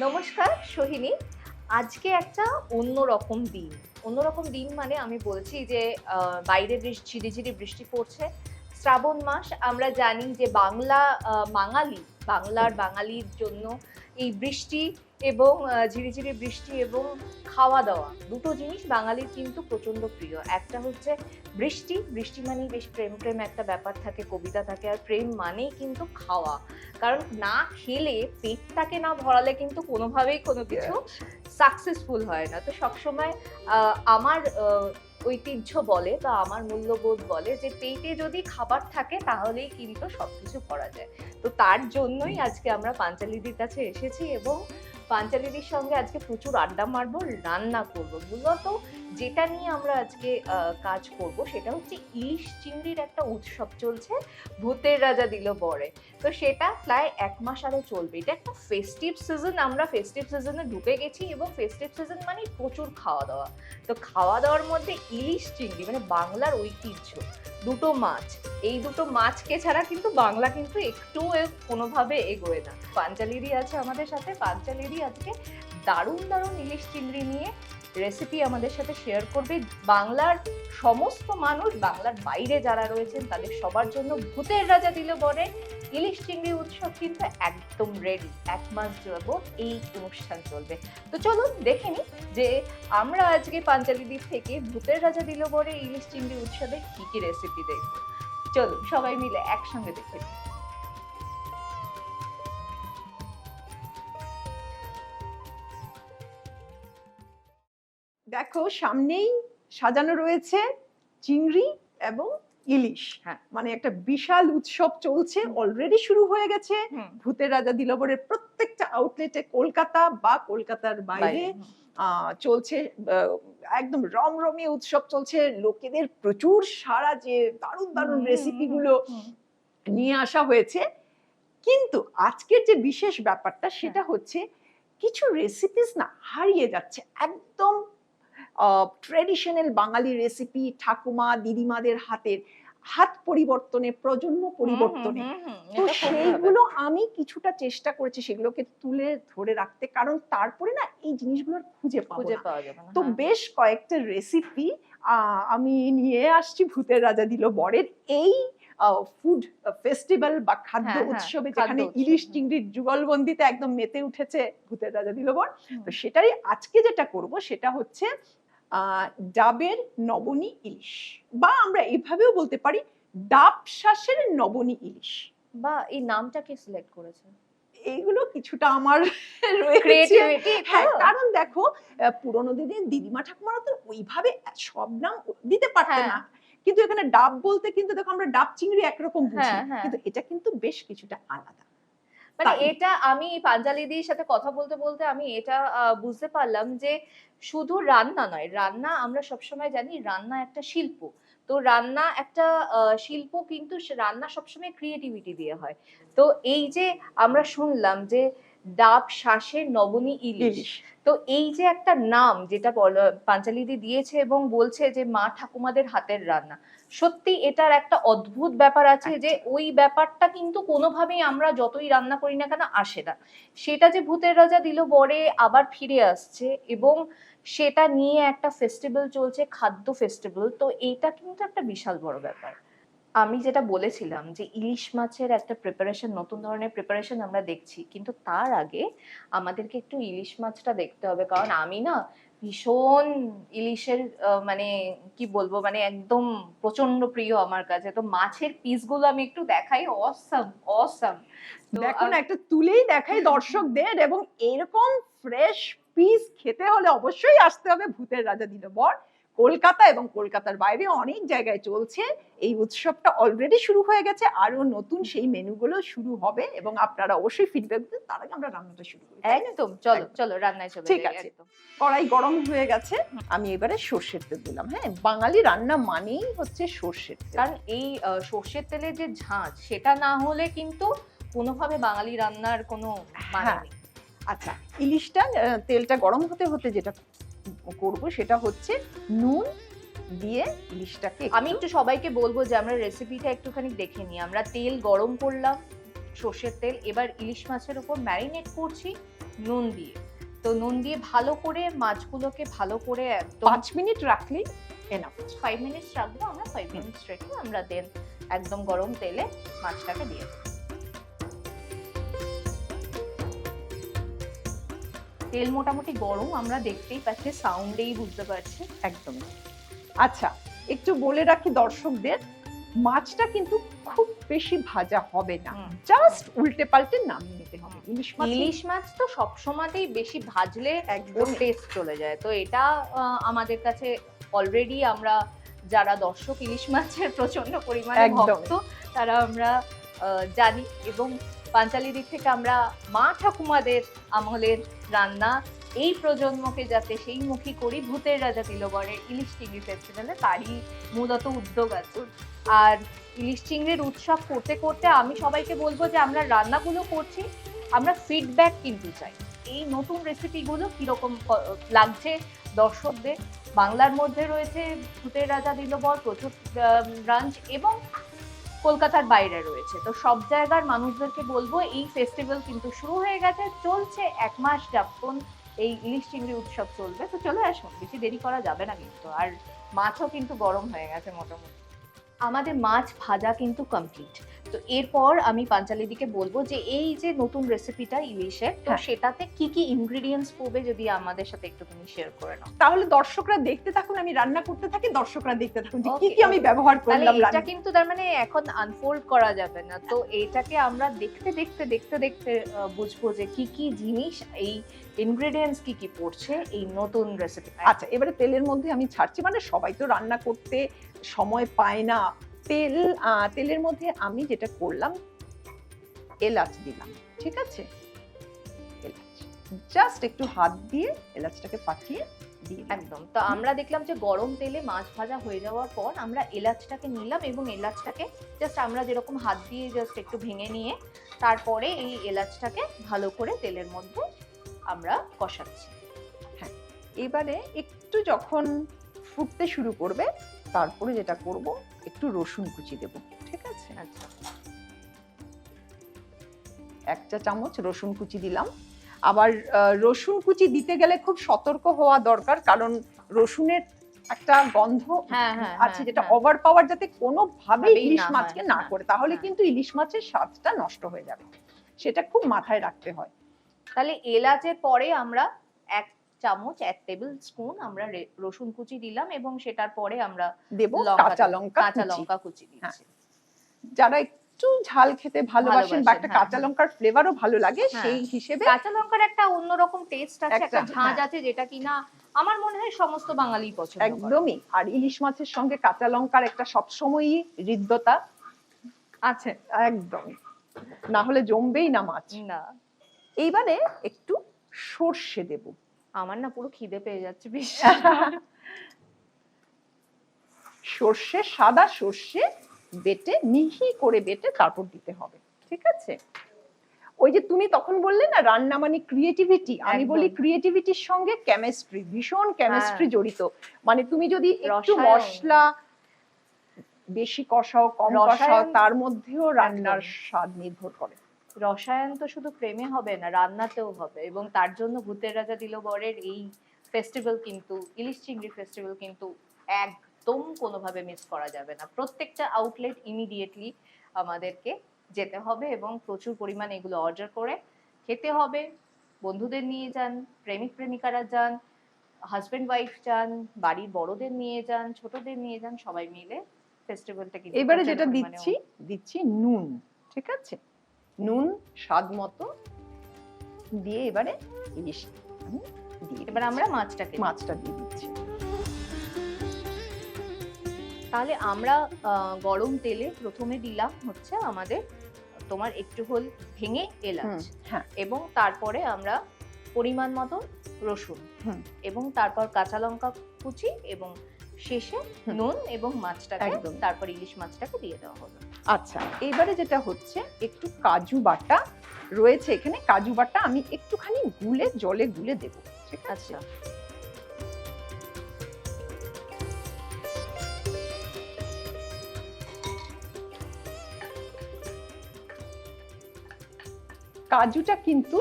নমস্কার সোহিনী। আজকে একটা অন্যরকম দিন। অন্যরকম দিন মানে আমি বলছি যে বাইরে ঝিরিঝিরি বৃষ্টি পড়ছে। শ্রাবণ মাস আমরা জানি যে বাংলার বাঙালির জন্য এই বৃষ্টি এবং ঝিরিঝিরি বৃষ্টি এবং খাওয়া-দাওয়া দুটো জিনিস বাঙালির কিন্তু প্রচন্ড প্রিয়। একটা হচ্ছে বৃষ্টি, বৃষ্টি মানেই বেশ প্রেম একটা ব্যাপার থাকে, কবিতা থাকে। আর প্রেম মানেই কিন্তু খাওয়া। কারণ না খেলে পেটটাকে না ভরালে কিন্তু কোনোভাবেই কোনো কিছু সাকসেসফুল হয় না। তো সবসময় আমার ঐতিহ্য বলে বা আমার মূল্যবোধ বলে যে পেটে যদি খাবার থাকে তাহলেই কিন্তু সবকিছু করা যায়। তো তার জন্যই আজকে আমরা পাঞ্চালিদির কাছে এসেছি এবং পাঞ্চালিদির সঙ্গে আজকে প্রচুর আড্ডা মারবো, রান্না করবো। মূলত যেটা নিয়ে আমরা আজকে কাজ করব সেটা হচ্ছে ইলিশ চিংড়ির একটা উৎসব চলছে, ভূতের রাজা দিল বরে। তো সেটা প্রায় 1 মাস আরো চলবে। এটা একটা ফেস্টিভ সিজন, আমরা ফেস্টিভ সিজনে ঢুকে গেছি এবং ফেস্টিভ সিজন মানে প্রচুর খাওয়া দাওয়া। তো খাওয়া দাওয়ার মধ্যে ইলিশ চিংড়ি মানে বাংলার ঐতিহ্য, দুটো মাছ, এই দুটো মাছকে ছাড়া কিন্তু বাংলা কিন্তু একটুও কোনোভাবে এগোয় না। পাঞ্চালিদি আছে আমাদের সাথে। পাঞ্চালিদি আজকে দারুণ দারুণ ইলিশ চিংড়ি নিয়ে রেসিপি আমাদের সাথে শেয়ার করবে। বাংলার সমস্ত মানুষ, বাংলার বাইরে যারা রয়েছেন তাদের সবার জন্য ভূতের রাজা দিল বরে ইলিশ চিংড়ি উৎসব কিন্তু একদম রেডি। 1 মাস যাবত এই অনুষ্ঠান চলবে। তো চলুন দেখে নিই যে আমরা আজকে পাঞ্চালিদি থেকে ভূতের রাজা দিল বরে ইলিশ চিংড়ি উৎসবে কি কি রেসিপি দেখবো। চলুন সবাই মিলে একসঙ্গে দেখে নিই। দেখো সামনেই সাজানো রয়েছে চিংড়ি এবং ইলিশ। হ্যাঁ। মানে একটা বিশাল উৎসব চলছে, অলরেডি শুরু হয়ে গেছে। ভূতের রাজা দিলবরের প্রত্যেকটা আউটলেটে কলকাতা বা কলকাতার বাইরে চলছে, একদম রমরমিয়ে উৎসব চলছে। লোকেদের প্রচুর সারা, যে দারুণ দারুণ রেসিপি গুলো নিয়ে আসা হয়েছে। কিন্তু আজকের যে বিশেষ ব্যাপারটা সেটা হচ্ছে কিছু রেসিপিস না হারিয়ে যাচ্ছে, একদম ট্রেডিশনাল বাঙালি রেসিপি, ঠাকুমা দিদিমাদের হাত পরিবর্তনে, প্রজন্ম পরিবর্তনে। তো সেইগুলো আমি কিছুটা চেষ্টা করেছি সেগুলোকে তুলে ধরে রাখতে, কারণ তারপরে না এই জিনিসগুলো খুঁজে পাওয়া যাবে না। তো বেশ কয়েকটা রেসিপি আমি নিয়ে আসছি ভূতের রাজা দিল বরের এই ফুড ফেস্টিভ্যাল বা খাদ্য উৎসবে, যেখানে ইলিশ চিংড়ির যুগলবন্দিতে একদম মেতে উঠেছে ভূতের রাজা দিল বর। তো সেটারই আজকে যেটা করব সেটা হচ্ছে ডাবের নবনী ইলিশ, বা আমরা এভাবেও বলতে পারি ডাব শাঁসের নবনী ইলিশ। বা এই নামটা কে সিলেক্ট করেছে? এইগুলো কিছুটা আমার রয়েছে। হ্যাঁ, কারণ দেখো পুরোনো দিনের দিদিমা ঠাকুমারা তো ওইভাবে সব নাম দিতে পারতেন না, কিন্তু এখানে ডাব বলতে কিন্তু দেখো আমরা ডাব চিংড়ি একরকম বুঝি, কিন্তু এটা কিন্তু বেশ কিছুটা আলাদা। মানে এটা আমি পাঞ্চালিদির সাথে কথা বলতে বলতে আমি এটা বুঝতে পারলাম যে শুধু রান্না নয়, রান্না আমরা সবসময় জানি রান্না একটা শিল্প। তো রান্না একটা শিল্প, কিন্তু রান্না সবসময় ক্রিয়েটিভিটি দিয়ে হয়। তো এই যে আমরা শুনলাম যে ডাব শাঁসের নবনী ইলিশ, তো এই যে একটা নাম যেটা পাঞ্চালিদি দিয়েছে এবং বলছে যে মা ঠাকুমাদের হাতের রান্না, সত্যি এটার একটা অদ্ভুত ব্যাপার আছে যে ওই ব্যাপারটা কিন্তু কোনোভাবেই আমরা যতই রান্না করি না কেন আসে না। সেটা যে ভূতের রাজা দিল বরে আবার ফিরে আসছে এবং সেটা নিয়ে একটা ফেস্টিভ্যাল চলছে, খাদ্য ফেস্টিভ্যাল। তো এইটা কিন্তু একটা বিশাল বড় ব্যাপার। আমি যেটা বলেছিলাম যে ইলিশ মাছের একটা প্রিপারেশন, নতুন ধরনের প্রিপারেশন আমরা দেখছি, কিন্তু তার আগে আমাদেরকে একটু ইলিশ মাছটা দেখতে হবে। কারণ আমি না ভীষণ ইলিশের মানে কি বলবো, মানে একদম প্রচন্ড প্রিয় আমার কাছে। তো মাছের পিসগুলো আমি একটু দেখাই। Awesome awesome. দেখুন একটা তুলেই দেখাই দর্শকদের, এবং এরকম ফ্রেশ পিস খেতে হলে অবশ্যই আসতে হবে ভূতের রাজা দিল বর। কলকাতা এবং কলকাতার বাইরে অনেক জায়গায় চলছে এই উৎসবটা, অলরেডি শুরু হয়ে গেছে, আরো নতুন সেই মেনুগুলো শুরু হবে এবং আপনারা অবশ্যই ফিডব্যাক দিন। তার আগে আমরা রান্নাটা শুরু করি। একদম, চলো চলো রান্নায় চলে যাই। ঠিক আছে, কড়াই গরম হয়ে গেছে, আমি এবারে সর্ষের তেল দিলাম। হ্যাঁ, বাঙালি রান্না মানেই হচ্ছে সর্ষের তেল, কারণ এই সর্ষের তেলের যে ঝাঁঝ সেটা না হলে কিন্তু কোনোভাবে বাঙালি রান্নার কোনো মানে নেই। আচ্ছা, ইলিশটা তেলটা গরম হতে হতে যেটা করব সেটা হচ্ছে নুন দিয়ে ইলিশটাকে, আমি একটু সবাইকে বলবো যে আমরা রেসিপিটা একটুখানি দেখে নিই। আমরা তেল গরম করলাম, সর্ষের তেল, এবার ইলিশ মাছের উপর ম্যারিনেট করছি নুন দিয়ে। তো নুন দিয়ে ভালো করে মাছগুলোকে ভালো করে একদম 5 মিনিট রাখলেই এনাফ। 5 মিনিটস রাখবো আমরা, 5 মিনিটস রেখে আমরা দেন একদম গরম তেলে মাছটাকে দিয়ে দেবো। তেল মোটামুটি গরম, আমরা দেখতেই পাচ্ছি, সাউন্ডেই বুঝতে পারছি। একদম। আচ্ছা, একটু বলে রাখি দর্শকদের, মাছটা কিন্তু খুব বেশি ভাজা হবে না, জাস্ট উল্টে পাল্টে নামিয়ে নিতে হবে। ইলিশ মাছ তো সবসময়তেই বেশি ভাজলে একদম টেস্ট চলে যায়, তো এটা আমাদের কাছে অলরেডি আমরা যারা দর্শক ইলিশ মাছের প্রচন্ড পরিমাণে ভক্ত তারা আমরা জানি, এবং পাঞ্চালি দিক থেকে আমরা মা ঠাকুমাদের আমলের রান্না এই প্রজন্মকে যাতে সেই মুখী করি, ভূতের রাজা তিলবরের ইলিশ চিংড়ি ফেস্টিভ্যালে তারই মূলত উদ্যোগ আছে। আর ইলিশ চিংড়ির উৎসব করতে করতে আমি সবাইকে বলবো যে আমরা রান্নাগুলো করছি, আমরা ফিডব্যাক কিন্তু চাই, এই নতুন রেসিপিগুলো কিরকম লাগছে দর্শকদের। বাংলার মধ্যে রয়েছে ভূতের রাজা দিলবর প্রচুর ব্রাঞ্চ, এবং কলকাতার বাইরে রয়েছে, তো সব জায়গার মানুষদেরকে বলবো এই ফেস্টিভ্যাল কিন্তু শুরু হয়ে গেছে, চলছে 1 মাস যাবত এই ইলিশ চিংড়ি উৎসব চলবে। তো চলে আসুন, বেশি দেরি করা যাবে না কিন্তু। আর মাছও কিন্তু গরম হয়ে গেছে মোটামুটি। আমাদের মাছ ভাজা কিন্তু কমপ্লিট। তো এরপর আমি পাঞ্চালিদিকে বলবো যে এই যে নতুন রেসিপিটা ইলিশের, তো সেটাতে কি কি ইনগ্রেডিয়েন্টস পড়বে যদি আমাদের সাথে একটু তুমি শেয়ার করে নাও। তাহলে দর্শকরা দেখতে থাকুন, আমি রান্না করতে থাকি, দর্শকরা দেখতে থাকুন যে কি কি আমি ব্যবহার করলাম। এটা কিন্তু তার মানে এখন আনফোল্ড করা যাবে না, তো এটাকে আমরা দেখতে দেখতে দেখতে দেখতে বুঝবো যে কি কি জিনিস, এই ইনগ্রেডিয়েন্টস কি কি পড়ছে এই নতুন রেসিপি। আচ্ছা, এবারে তেলের মধ্যে আমি ছাড়ছি, মানে সবাই তো রান্না করতে সময় পায় না। তেলের মধ্যে আমি যেটা করলাম, এলাচ দিলাম, ঠিক আছে, এলাচ জাস্ট একটু হাত দিয়ে এলাচটাকে পাঠিয়ে দিয়ে একদম। তো আমরা দেখলাম যে গরম তেলে মাছ ভাজা হয়ে যাওয়ার পর আমরা এলাচটাকে নিলাম, এবং এলাচটাকে জাস্ট আমরা যেরকম হাত দিয়ে জাস্ট একটু ভেঙে নিয়ে তারপরে এই এলাচটাকে ভালো করে তেলের মধ্যে আমরা কষাচ্ছি। হ্যাঁ, এবারে একটু যখন ফুটতে শুরু করবে, তারপরে যেটা করব, একটু রসুন কুচি দেব, ঠিক আছে। আচ্ছা, 1 চা চামচ রসুন কুচি দিলাম। আবার রসুন কুচি দিতে গেলে খুব সতর্ক হওয়া দরকার, কারণ রসুনের একটা গন্ধ আছে যেটা ওভার পাওয়ার যাতে কোনোভাবে ইলিশ মাছকে না করে, তাহলে কিন্তু ইলিশ মাছের স্বাদটা নষ্ট হয়ে যাবে, সেটা খুব মাথায় রাখতে হয়। তাহলে এলাচের পরে আমরা 1 চামচ 1 টেবিল স্পুন আমরা রসুন কুচি দিলাম, এবং সেটার পরে আমরা দেব কাঁচা লঙ্কা কুচি দিচ্ছি। যারা একটু ঝাল খেতে ভালোবাসেন বা একটা কাঁচা লঙ্কার ফ্লেভারও ভালো লাগে, সেই হিসেবে কাঁচা লঙ্কার একটা অন্যরকম টেস্ট আছে, একটা ঝাঁঝ আছে, যেটা কিনা আমার মনে হয় সমস্ত বাঙালি পছন্দ করে। একদমই। আর ইলিশ মাছের সঙ্গে কাঁচা লঙ্কার একটা সবসময়ই হৃদ্যতা আছে, একদম, না হলে জমবেই না মাছ। না, এইবারে একটু সর্ষে দেব। আমার না পুরো খিদে পেয়ে যাচ্ছে বেশ। সর্ষে, সাদা সর্ষে বেটে, মিহি করে বেটে তারপর দিতে হবে, ঠিক আছে। ওই যে তুমি তখন বললে না রান্না মানে ক্রিয়েটিভিটি, আমি বলি ক্রিয়েটিভিটির সঙ্গে কেমিস্ট্রি, ভীষণ কেমিস্ট্রি জড়িত। মানে তুমি যদি একটু মশলা বেশি কষাও কম কষাও, তার মধ্যেও রান্নার স্বাদ নির্ভর করে। রসায়ন তো শুধু প্রেমে হবে না, রান্নাতেও হবে, এবং তার জন্য ভূতের রাজা দিলবরের এই ফেস্টিভ্যাল কিন্তু, ইলিশ চিংড়ি ফেস্টিভ্যাল কিন্তু একদম কোনোভাবে মিস করা যাবে না। প্রত্যেকটা আউটলেট ইমিডিয়েটলি আমাদেরকে যেতে হবে, এবং প্রচুর পরিমাণে এগুলো অর্ডার করে খেতে হবে। বন্ধুদের নিয়ে যান, প্রেমিক প্রেমিকারা যান, হাজবেন্ড ওয়াইফ যান, বাড়ির বড়দের নিয়ে যান, ছোটদের নিয়ে যান, সবাই মিলে ফেস্টিভ্যালটা কিন্তু। এবারে যেটা দিচ্ছি নুন, ঠিক আছে, নুন স্বাদ মতো দিয়ে এবারে ইলিশ দিয়ে, এবার আমরা মাছটা দিয়ে দিচ্ছি। তাহলে আমরা গরম তেলে প্রথমে দিলাম হচ্ছে আমাদের তোমার একটু হল ভেঙে এলাচ, এবং তারপরে আমরা পরিমাণ মতো রসুন, এবং তারপর কাঁচা লঙ্কা কুচি, এবং শেষে নুন, এবং মাছটাকে, তারপর ইলিশ মাছটাকে দিয়ে দেওয়া হলো। আচ্ছা, এবারে যেটা হচ্ছে, একটু কাজু বাটা রয়েছে এখানে, কাজু বাটা আমি একটুখানি জলে গুলে দেব, ঠিক আছে। কাজুটা কিন্তু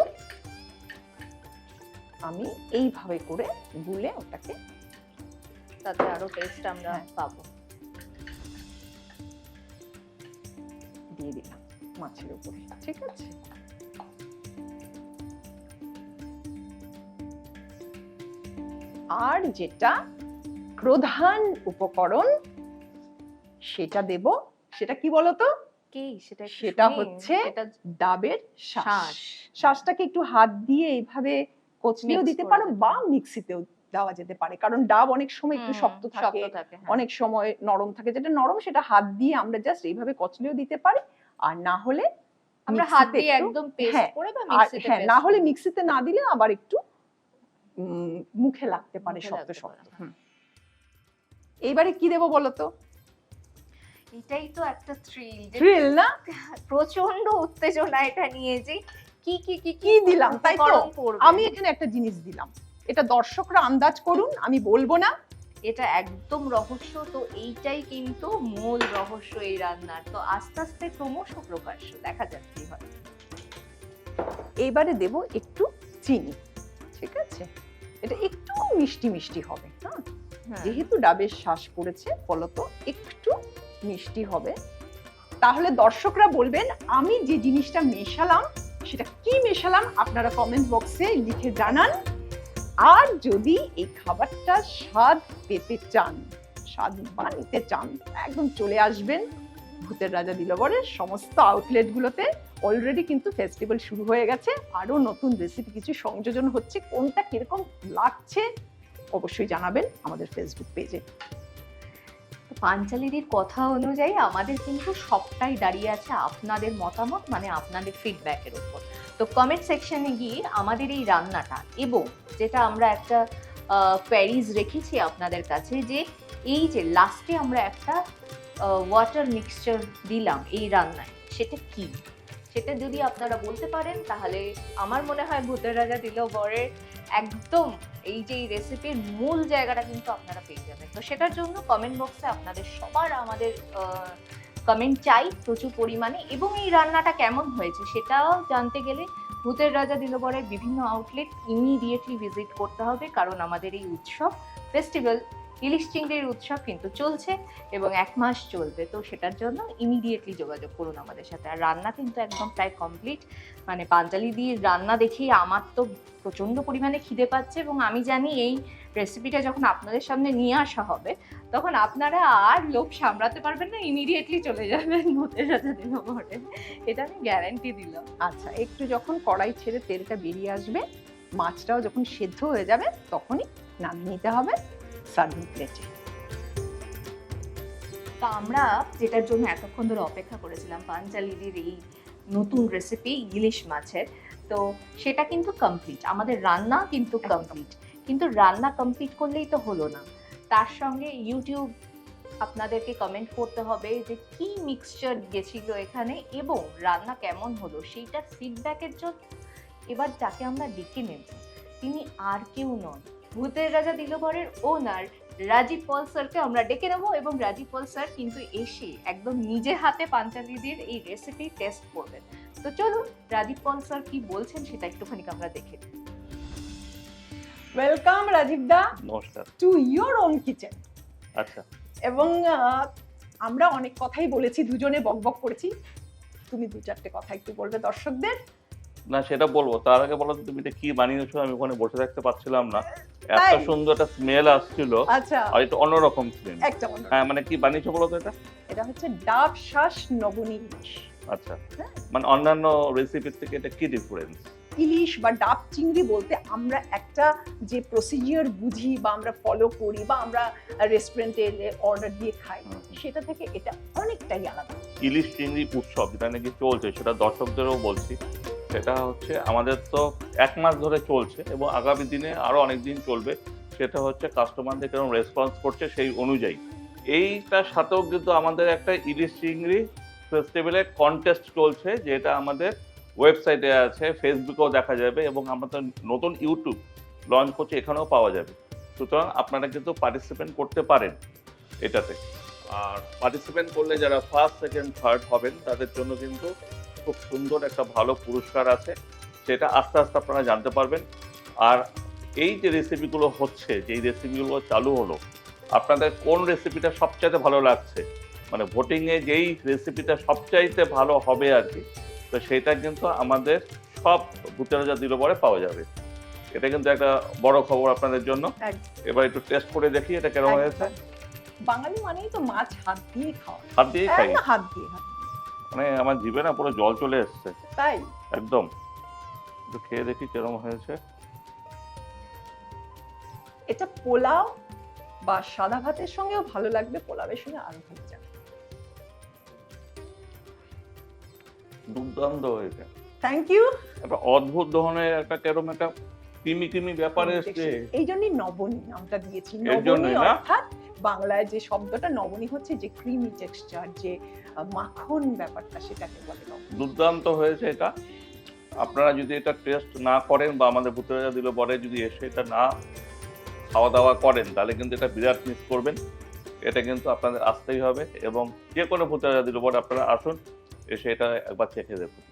আমি এইভাবে করে গুলে ওটাকে তাতে আরো টেস্ট আমরা পাবো। দিয়ে দিলাম মাছের উপরে, ঠিক আছে? আর যেটা প্রধান উপকরণ সেটা দেব, সেটা কি বলতো? কি সেটা? সেটা হচ্ছে ডাবের শাঁস। শাঁস। শাঁসটাকে একটু হাত দিয়ে এইভাবে কচলিও Mix দিতে করে পারো দিতে বা মিক্সিতেও দেওয়া যেতে পারে, কারণ ডাব অনেক সময় একটু শক্ত থাকে, হ্যাঁ। অনেক সময় নরম থাকে। যেটা নরম সেটা হাত দিয়ে আমরা জাস্ট এইভাবে কচলিও দিতে পারি, আর না হলে আমরা হাত মিক্সিতে দিয়ে একটু, একদম পেস্ট হ্যাঁ, করে বা আর মিক্সিতে হ্যাঁ, না হলে মিক্সিতে না দিলে আবার একটু মুখে লাগতে পারে, মুখে শক্ত লাগতে শক্ত। পারে। এইবারে কি দেবো বলো তো? এটাই তো একটা থ্রিল না? প্রচন্ড উত্তেজনা এটা নিয়ে যে কি কি কি কি দিলাম, তাই তো? উপকরণ পড়বে। আমি এখানে একটা জিনিস দিলাম, এটা দর্শকরা আন্দাজ করুন, আমি বলবো না। এটা একদম রহস্য, তো এইটাই কিন্তু মূল রহস্য এই রান্নার। তো আস্তে আস্তে ক্রমশ প্রকাশ্য, দেখা যাক কি হয়। এইবারে দেব একটু চিনি, ঠিক আছে? এটা একটু মিষ্টি মিষ্টি হবে, হ্যাঁ? যেহেতু ডাবের শাঁস পড়েছে ফলত একটু মিষ্টি হবে। তাহলে দর্শকরা বলবেন আমি যে জিনিসটা মেশালাম সেটা কি মেশালাম, আপনারা কমেন্ট বক্সে লিখে জানান। আর যদি এই খাবারটা স্বাদ পেতে চান, স্বাদ বানাতে চান, একদম চলে আসবেন ভূতের রাজা দিলবরের সমস্ত আউটলেটগুলোতে। অলরেডি কিন্তু ফেস্টিভ্যাল শুরু হয়ে গেছে, আরো নতুন রেসিপি কিছু সংযোজন হচ্ছে। কোনটা কিরকম লাগছে অবশ্যই জানাবেন আমাদের ফেসবুক পেজে। পাঞ্চালিদির কথা অনুযায়ী আমাদের কিন্তু সবটাই দাঁড়িয়ে আছে আপনাদের মতামত, মানে আপনাদের ফিডব্যাকের উপর। তো কমেন্ট সেকশনে গিয়ে আমাদের এই রান্নাটা, এবং যেটা আমরা একটা কোয়ারিজ রেখেছি আপনাদের কাছে, যে এই যে লাস্টে আমরা একটা ওয়াটার মিক্সচার দিলাম এই রান্নায়, সেটা কি, সেটা যদি আপনারা বলতে পারেন তাহলে আমার মনে হয় ভূতের রাজা দিলবরের একদম এই যে এই রেসিপির মূল জায়গাটা কিন্তু আপনারা পেয়ে যাবেন। তো সেটার জন্য কমেন্ট বক্সে আপনাদের সবার আমাদের কমেন্ট চাই প্রচুর পরিমাণে, এবং এই রান্নাটা কেমন হয়েছে সেটাও জানতে গেলে ভূতের রাজা দিলবরের বিভিন্ন আউটলেট ইমিডিয়েটলি ভিজিট করতে হবে, কারণ আমাদের এই উৎসব ফেস্টিভ্যাল ইলিশ চিংড়ির উৎসব কিন্তু চলছে এবং 1 মাস চলবে। তো সেটার জন্য ইমিডিয়েটলি যোগাযোগ করুন আমাদের সাথে। আর রান্না কিন্তু একদম প্রায় কমপ্লিট, মানে পাঞ্চালিদির রান্না দেখেই আমার তো প্রচন্ড পরিমাণে খিদে পাচ্ছে, এবং আমি জানি এই রেসিপিটা যখন আপনাদের সামনে নিয়ে আসা হবে তখন আপনারা আর লোভ সামলাতে পারবেন না, ইমিডিয়েটলি চলে যাবেন ভূতের রাজা দিলবরে, এটা আমি গ্যারান্টি দিলাম। আচ্ছা, একটু যখন কড়াই ছেড়ে তেলটা বেরিয়ে আসবে, মাছটাও যখন সেদ্ধ হয়ে যাবে, তখনই নামিয়ে নিতে হবে সার্ভিং প্লেটে। তো আমরা যেটার জন্য এতক্ষণ ধরে অপেক্ষা করেছিলাম, পাঞ্চালিদির এই নতুন রেসিপি ইলিশ মাছের, তো সেটা কিন্তু কমপ্লিট, আমাদের রান্না কিন্তু কমপ্লিট। কিন্তু রান্না কমপ্লিট করলেই তো হলো না, তার সঙ্গে ইউটিউব আপনাদেরকে কমেন্ট করতে হবে যে কি মিক্সচার গেছিল এখানে এবং রান্না কেমন হলো সেইটার ফিডব্যাকের জন্য এবার যাকে আমরা ডেকে নেব তিনি আর কেউ নন, ভূতের রাজা দিলবরের ওনার রাজীব পল স্যারকে আমরা ডেকে নেবো, এবং রাজীব পল স্যার কিন্তু এসে একদম নিজে হাতে পাঞ্চালিদির এই রেসিপি টেস্ট করবেন। তো চলুন রাজীব পল স্যার কি বলছেন সেটা একটুখানি আমরা দেখে নিই। ওয়েলকাম রাজীব দা, নমস্কার। To your own kitchen. আচ্ছা, এবং আমরা অনেক কথাই বলেছি, দুজনে বকবক করেছি, তুমি 2-4টে কথা একটু বলবে দর্শকদের? না সেটা বলবো, তার আগে বলো তো তুমি এটা কি বানিয়েছো? আমি ওখানে বসে থাকতে পারছিলাম না, এত তাই? সুন্দর একটা স্মেল আসছিল। আচ্ছা, আর এটা অন্যরকম স্মেল। একটা অন্য, হ্যাঁ, মানে কি বানিয়েছো বলো তো এটা? এটা হচ্ছে ডাব শাঁস নবনী ইলিশ। আচ্ছা, মানে অন্যান্য রেসিপির থেকে এটা কি ডিফারেন্স? ইলিশ বা ডাব চিংড়ি বলতে আমরা একটা যে প্রসিজিওর বুঝি বা আমরা ফলো করি বা আমরা রেস্টুরেন্টে অর্ডার দিয়ে খাই, সেটা থেকে এটা অনেকটাই আলাদা। ইলিশ চিংড়ি উৎসব যেটা নাকি চলছে, সেটা দর্শকদেরও বলছি, সেটা হচ্ছে আমাদের তো 1 মাস ধরে চলছে এবং আগামী দিনে আরো অনেক দিন চলবে। সেটা হচ্ছে কাস্টমারদের কেরকম রেসপন্স করছে সেই অনুযায়ী। এইটার সাথেও কিন্তু আমাদের একটা ইলিশ চিংড়ি ফেস্টিভ্যালের কন্টেস্ট চলছে, যেটা আমাদের ওয়েবসাইটে আছে, ফেসবুকেও দেখা যাবে, এবং আমাদের নতুন ইউটিউব লঞ্চ করছে, এখানেও পাওয়া যাবে। সুতরাং আপনারা কিন্তু পার্টিসিপেট করতে পারেন এটাতে। আর পার্টিসিপেট করলে যারা ফার্স্ট, সেকেন্ড, থার্ড হবেন তাদের জন্য কিন্তু খুব সুন্দর একটা ভালো পুরস্কার আছে, সেটা আস্তে আস্তে আপনারা জানতে পারবেন। আর এই যে রেসিপিগুলো হচ্ছে, যেই রেসিপিগুলো চালু হলো, আপনাদের কোন রেসিপিটা সবচাইতে ভালো লাগছে? মানে ভোটিংয়ে যেই রেসিপিটা সবচাইতে ভালো হবে আর কি, তো সেটা কিন্তু আমাদের সব ভূতের রাজা দিল পরে পাওয়া যাবে। এটা কিন্তু একটা বড় খবর আপনাদের জন্য। একদম। এবার একটু টেস্ট করে দেখি এটা কেমন হয়েছে। বাঙালি মানেই তো মাছ হাত দিয়ে খাওয়া, হাত দিয়ে খাই, একদম হাত দিয়ে হাত দিয়ে। মানে আমার জিভে না পুরো জল চলে এসছে তাই একদম। একটু খেয়ে দেখি কেরম হয়েছে। এটা পোলাও বা সাদা ভাতের সঙ্গেও ভালো লাগবে, পোলাওয়ের সঙ্গে আরো ভালো যাবে। দুর্দান্ত হয়েছে। Thank you. একটা অদ্ভুত ধরনের একটা কেরম একটা ক্রিমি ক্রিমি ব্যাপার এসছে। এই জন্যই নবনী নামটা দিয়েছি। এর জন্যই নবনী না? অর্থাৎ বাংলায় যে শব্দটা নবনী হচ্ছে যে ক্রিমি টেক্সচার, যে মাখন ব্যাপারটা, সেটাকে বলে নবনী। দুর্দান্ত হয়েছে এটা। আপনারা যদি এটা টেস্ট না করেন বা আমাদের ভূতের রাজা দিল পরে যদি এসে এটা না খাওয়া দাওয়া করেন, তাহলে কিন্তু এটা বিরাট মিস করবেন। এটা কিন্তু আপনাদের আসতেই হবে, এবং যে কোনো ভূতের রাজা দিল পরে আপনারা আসুন, এসে এটা একবার চেখে দেখুন।